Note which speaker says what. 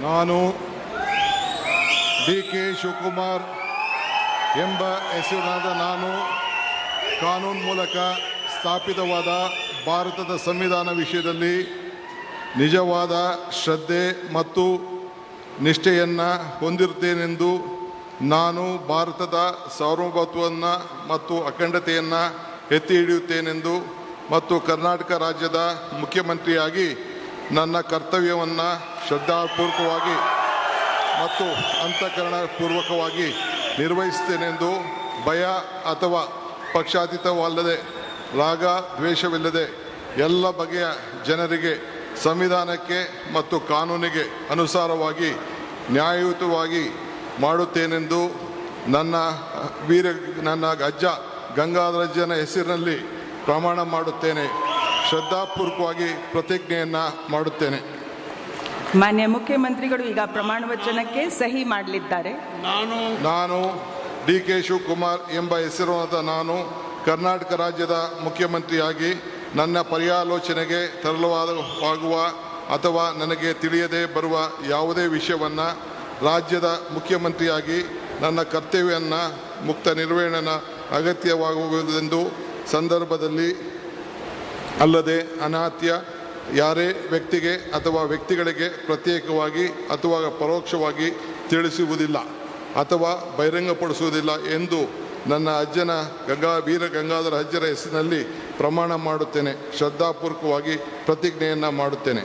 Speaker 1: ನಾನು ಡಿ.ಕೆ. ಶಿವಕುಮಾರ್ ಎಂಬ ಹೆಸರಿನಾದ ನಾನು ಕಾನೂನು ಮೂಲಕ ಸ್ಥಾಪಿತವಾದ ಭಾರತದ ಸಂವಿಧಾನ ವಿಷಯದಲ್ಲಿ ನಿಜವಾದ ಶ್ರದ್ಧೆ ಮತ್ತು ನಿಷ್ಠೆಯನ್ನು ಹೊಂದಿರುತ್ತೇನೆಂದು ನಾನು ಭಾರತದ ಸಾರ್ವಭೌಮತ್ವವನ್ನು ಮತ್ತು ಅಖಂಡತೆಯನ್ನು ಎತ್ತಿ ಹಿಡಿಯುತ್ತೇನೆಂದು ಮತ್ತು ಕರ್ನಾಟಕ ರಾಜ್ಯದ ಮುಖ್ಯಮಂತ್ರಿಯಾಗಿ ನನ್ನ ಕರ್ತವ್ಯವನ್ನು ಶ್ರದ್ಧಾಪೂರ್ವಕವಾಗಿ ಮತ್ತು ಅಂತಃಕರಣಪೂರ್ವಕವಾಗಿ ನಿರ್ವಹಿಸುತ್ತೇನೆಂದು ಭಯ ಅಥವಾ ಪಕ್ಷಾತೀತವಲ್ಲದೆ ರಾಗ ದ್ವೇಷವಿಲ್ಲದೆ ಎಲ್ಲ ಬಗೆಯ ಜನರಿಗೆ ಸಂವಿಧಾನಕ್ಕೆ ಮತ್ತು ಕಾನೂನಿಗೆ ಅನುಸಾರವಾಗಿ ನ್ಯಾಯಯುತವಾಗಿ ಮಾಡುತ್ತೇನೆಂದು ನನ್ನ ಅಜ್ಜ ಗಂಗಾಧರಜ್ಜನ ಹೆಸರಿನಲ್ಲಿ ಪ್ರಮಾಣ ಮಾಡುತ್ತೇನೆ. ಶ್ರದ್ಧಾಪೂರ್ವಕವಾಗಿ ಪ್ರತಿಜ್ಞೆಯನ್ನು ಮಾಡುತ್ತೇನೆ.
Speaker 2: ಮಾನ್ಯ ಮುಖ್ಯಮಂತ್ರಿಗಳು ಈಗ ಪ್ರಮಾಣ ವಚನಕ್ಕೆ ಸಹಿ ಮಾಡಲಿದ್ದಾರೆ.
Speaker 1: ನಾನು ಡಿ.ಕೆ. ಶಿವಕುಮಾರ್ ಎಂಬ ಹೆಸರಾದ ನಾನು ಕರ್ನಾಟಕ ರಾಜ್ಯದ ಮುಖ್ಯಮಂತ್ರಿಯಾಗಿ ನನ್ನ ಪರ್ಯಾಲೋಚನೆಗೆ ತರಲಾಗುವ ಅಥವಾ ನನಗೆ ತಿಳಿಯದೇ ಬರುವ ಯಾವುದೇ ವಿಷಯವನ್ನು ರಾಜ್ಯದ ಮುಖ್ಯಮಂತ್ರಿಯಾಗಿ ನನ್ನ ಕರ್ತವ್ಯವನ್ನು ಮುಕ್ತ ನಿರ್ವಹಣೆ ಅಗತ್ಯವಾಗುವುದೆಂದು ಸಂದರ್ಭದಲ್ಲಿ ಅಲ್ಲದೆ ಅನಾತ್ಯ ಯಾರೇ ವ್ಯಕ್ತಿಗೆ ಅಥವಾ ವ್ಯಕ್ತಿಗಳಿಗೆ ಪ್ರತ್ಯೇಕವಾಗಿ ಅಥವಾ ಪರೋಕ್ಷವಾಗಿ ತಿಳಿಸುವುದಿಲ್ಲ ಅಥವಾ ಬಹಿರಂಗಪಡಿಸುವುದಿಲ್ಲ ಎಂದು ನನ್ನ ಅಜ್ಜನ ವೀರ ಗಂಗಾಧರ ಅಜ್ಜರ ಹೆಸರಿನಲ್ಲಿ ಪ್ರಮಾಣ ಮಾಡುತ್ತೇನೆ. ಶ್ರದ್ಧಾಪೂರ್ವಕವಾಗಿ ಪ್ರತಿಜ್ಞೆಯನ್ನು ಮಾಡುತ್ತೇನೆ.